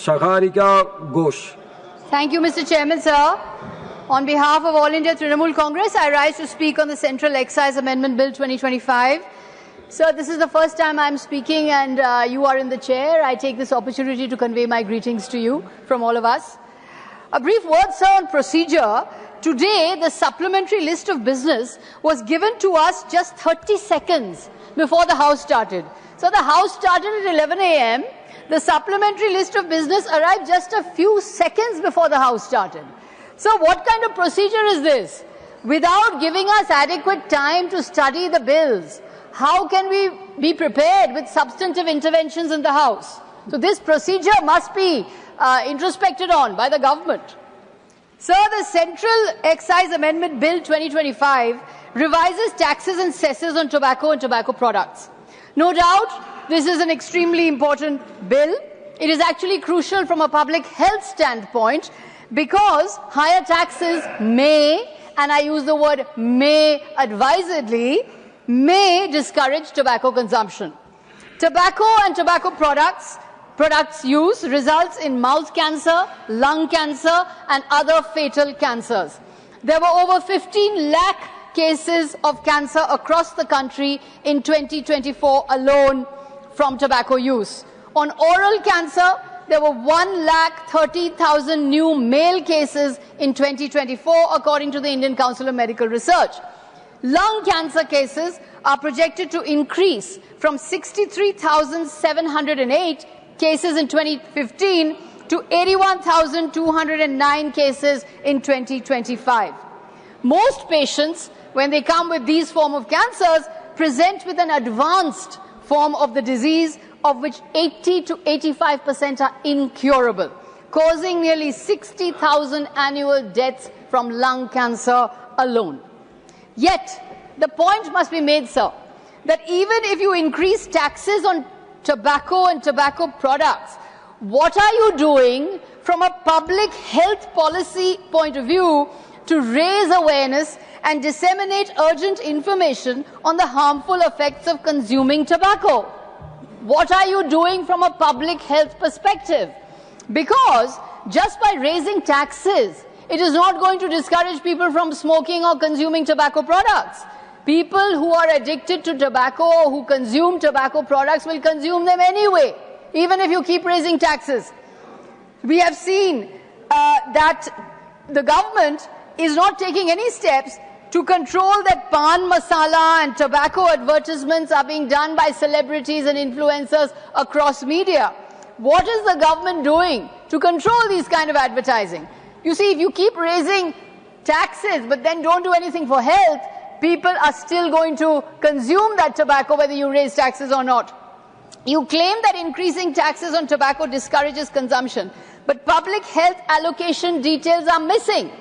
Sagarika Ghose. Thank you, Mr. Chairman, sir. On behalf of All India Trinamool Congress, I rise to speak on the Central Excise Amendment Bill 2025. Sir, this is the first time I'm speaking and you are in the chair. I take this opportunity to convey my greetings to you from all of us. A brief word, sir, on procedure. Today, the supplementary list of business was given to us just 30 seconds before the House started. So the House started at 11 a.m. The supplementary list of business arrived just a few seconds before the House started. So what kind of procedure is this? Without giving us adequate time to study the bills, how can we be prepared with substantive interventions in the House? So this procedure must be introspected on by the government. Sir, the Central Excise Amendment Bill 2025 revises taxes and cesses on tobacco and tobacco products. No doubt, this is an extremely important bill. It is actually crucial from a public health standpoint because higher taxes may, and I use the word may advisedly, may discourage tobacco consumption. Tobacco and tobacco products use results in mouth cancer, lung cancer, and other fatal cancers. There were over 15 lakh cases of cancer across the country in 2024 alone from tobacco use. On oral cancer, there were 1,30,000 new male cases in 2024, according to the Indian Council of Medical Research. Lung cancer cases are projected to increase from 63,708 cases in 2015 to 81,209 cases in 2025. Most patients, when they come with these forms of cancers, present with an advanced form of the disease, of which 80 to 85% are incurable, causing nearly 60,000 annual deaths from lung cancer alone. Yet, the point must be made, sir, that even if you increase taxes on tobacco and tobacco products, what are you doing from a public health policy point of view to raise awareness and disseminate urgent information on the harmful effects of consuming tobacco? What are you doing from a public health perspective? Because just by raising taxes, it is not going to discourage people from smoking or consuming tobacco products. People who are addicted to tobacco or who consume tobacco products will consume them anyway, even if you keep raising taxes. We have seen that the government is not taking any steps to control that pan masala and tobacco advertisements are being done by celebrities and influencers across media. What is the government doing to control these kind of advertising? You see, if you keep raising taxes but then don't do anything for health, people are still going to consume that tobacco whether you raise taxes or not. You claim that increasing taxes on tobacco discourages consumption, but public health allocation details are missing.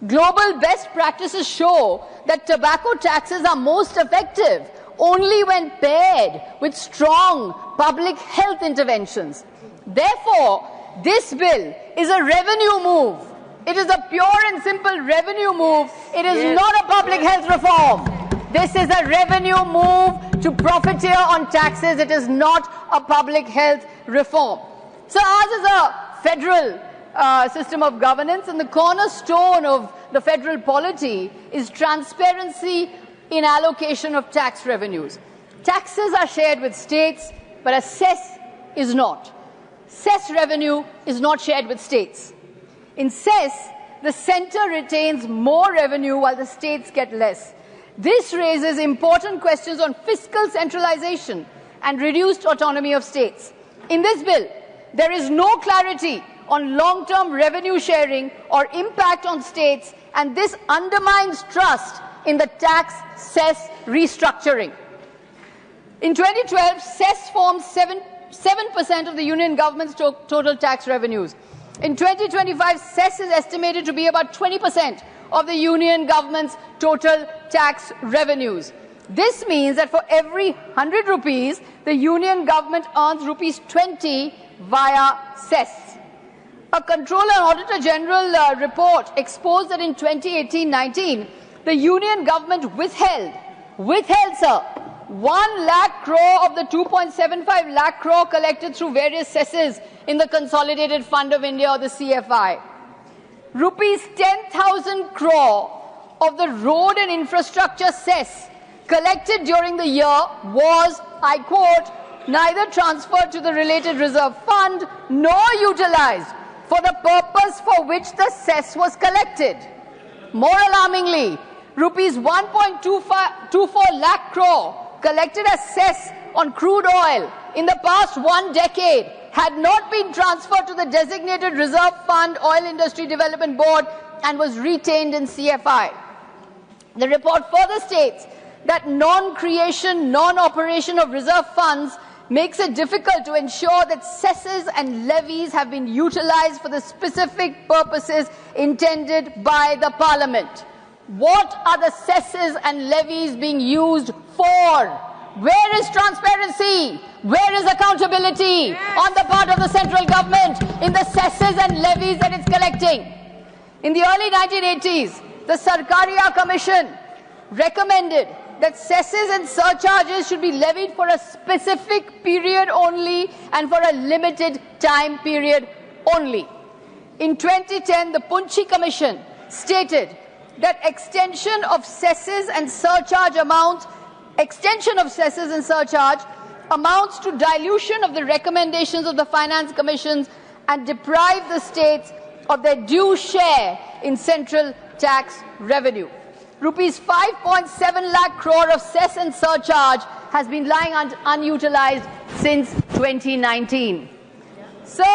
Global best practices show that tobacco taxes are most effective only when paired with strong public health interventions. Therefore, this bill is a revenue move. It is a pure and simple revenue move. It is not a public health reform. This is a revenue move to profiteer on taxes. It is not a public health reform. So ours is a federal system of governance, and the cornerstone of the federal polity is transparency in allocation of tax revenues. Taxes are shared with states, but a cess is not. Cess revenue is not shared with states. In cess, the centre retains more revenue while the states get less. This raises important questions on fiscal centralization and reduced autonomy of states. In this bill, there is no clarity on long-term revenue sharing or impact on states, and this undermines trust in the tax cess restructuring. In 2012, cess formed 7% of the union government's total tax revenues. In 2025, cess is estimated to be about 20% of the union government's total tax revenues. This means that for every 100 rupees, the union government earns rupees 20 via cess. A Controller and Auditor General report exposed that in 2018-19, the union government withheld, sir, 1 lakh crore of the 2.75 lakh crore collected through various cesses in the Consolidated Fund of India, or the CFI. Rupees 10,000 crore of the road and infrastructure cess collected during the year was, I quote, neither transferred to the related reserve fund nor utilized for the purpose for which the cess was collected. More alarmingly, rupees 1.24 lakh crore collected as cess on crude oil in the past 1 decade had not been transferred to the designated reserve fund Oil Industry Development Board and was retained in CFI. The report further states that non-creation, non-operation of reserve funds makes it difficult to ensure that cesses and levies have been utilized for the specific purposes intended by the Parliament. What are the cesses and levies being used for? Where is transparency? Where is accountability on the part of the central government in the cesses and levies that it's collecting? In the early 1980s, the Sagarika Commission recommended that cesses and surcharges should be levied for a specific period only and for a limited time period only. In 2010, the Punchi Commission stated that extension of cesses and surcharge amounts to dilution of the recommendations of the Finance Commissions and deprive the states of their due share in central tax revenue. Rupees 5.7 lakh crore of cess and surcharge has been lying unutilized since 2019. So,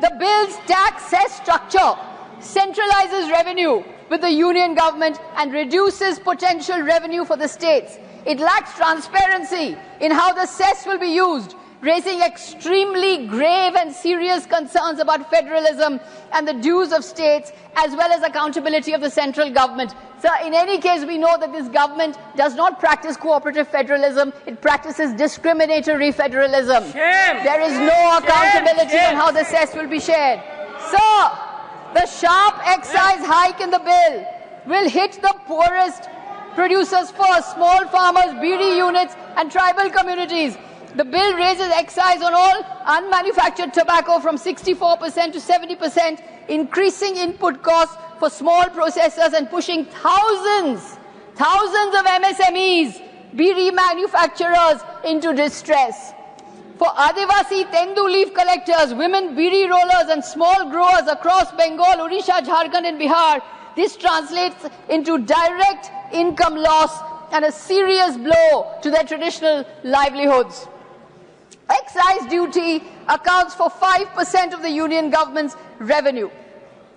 the bill's tax cess structure centralizes revenue with the union government and reduces potential revenue for the states. It lacks transparency in how the cess will be used, raising extremely grave and serious concerns about federalism and the dues of states, as well as accountability of the central government. So, in any case, we know that this government does not practice cooperative federalism. It practices discriminatory federalism. There is no accountability on how the cess will be shared. So, the sharp excise hike in the bill will hit the poorest producers first, small farmers, BD units and tribal communities. The bill raises excise on all unmanufactured tobacco from 64% to 70%, increasing input costs for small processors and pushing thousands of MSMEs, BD manufacturers into distress. For Adivasi Tendu leaf collectors, women BD rollers and small growers across Bengal, Odisha, Jharkhand and Bihar, this translates into direct income loss and a serious blow to their traditional livelihoods. Excise duty accounts for 5% of the union government's revenue.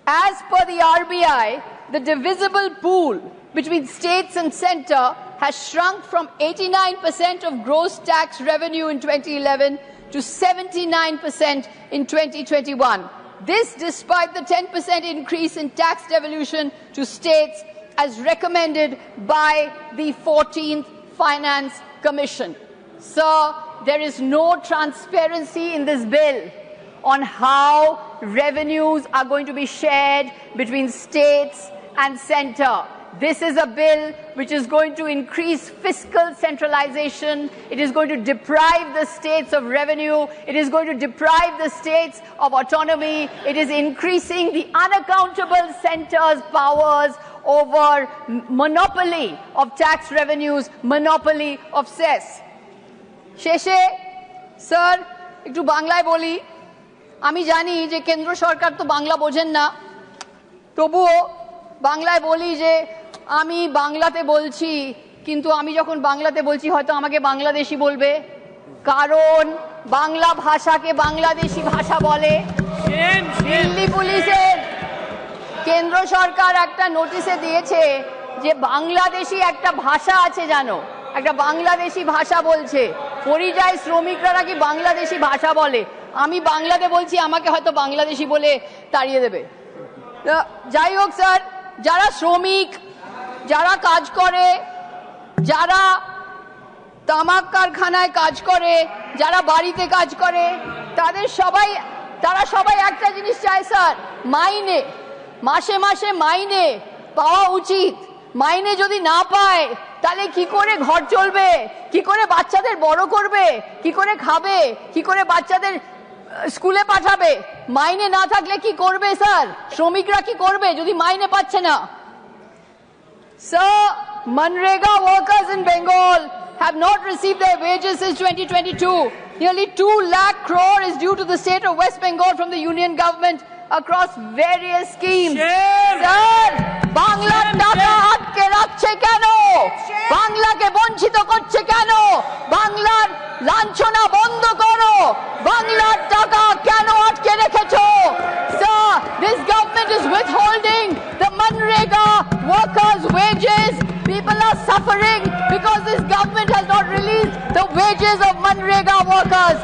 As per the RBI, the divisible pool between states and centre has shrunk from 89% of gross tax revenue in 2011 to 79% in 2021. This despite the 10% increase in tax devolution to states as recommended by the 14th Finance Commission. So, there is no transparency in this bill on how revenues are going to be shared between states and centre. This is a bill which is going to increase fiscal centralization. It is going to deprive the states of revenue. It is going to deprive the states of autonomy. It is increasing the unaccountable centre's powers over monopoly of tax revenues, monopoly of cess. শেষে sir একটু বাংলায় বলি আমি জানি যে কেন্দ্র সরকার তো বাংলা বোঝেন না তবুও বাংলায় বলি যে আমি বাংলাতে বলছি কিন্তু আমি যখন বাংলাতে বলছি হয়তো আমাকে বাংলাদেশি বলবে কারণ বাংলা ভাষাকে বাংলাদেশি ভাষা বলে দিল্লি পুলিশের কেন্দ্র সরকার একটা নোটিশে দিয়েছে যে বাংলাদেশি একটা ভাষা আছে জানো একটা বাংলাদেশি ভাষা বলছে পরিযায়ী শ্রমিকরা নাকি বাংলাদেশি ভাষা বলে আমি বাংলাতে বলছি আমাকে হয়তো বাংলাদেশি বলে তাড়িয়ে দেবে যাই হোক স্যার যারা শ্রমিক যারা কাজ করে যারা তামাক কারখানায় কাজ করে যারা বাড়িতে কাজ করে তারা সবাই একটা জিনিস চায় স্যার মাইনে মাসে মাসে মাইনে পাওয়া উচিত মাইনে যদি না পায় তাহলে কি করে ঘর চলবে, কি করে বাচ্চাদের বড় করবে, কি করে খাবে, কি করে বাচ্চাদের স্কুলে পাঠাবে? মাইনে না থাকলে কি করবে স্যার? শ্রমিকরা কি করবে যদি মাইনে পাচ্ছে না? Sir, Manrega workers in Bengal have not received their wages since 2022. Nearly 2 lakh crore is due to the state of West Bengal from the union government across various schemes. Sir, Bangla টাকা আটকে রাখছে কেন? বাংলাকে বঞ্চিত করছে কেন? বাংলার লাঞ্ছনা বন্ধ করো। বাংলার টাকা কেন আটকে রেখেছো? Sir, this government is withholding the Manrega workers' wages. People are suffering because this government has not released the wages of Manrega workers.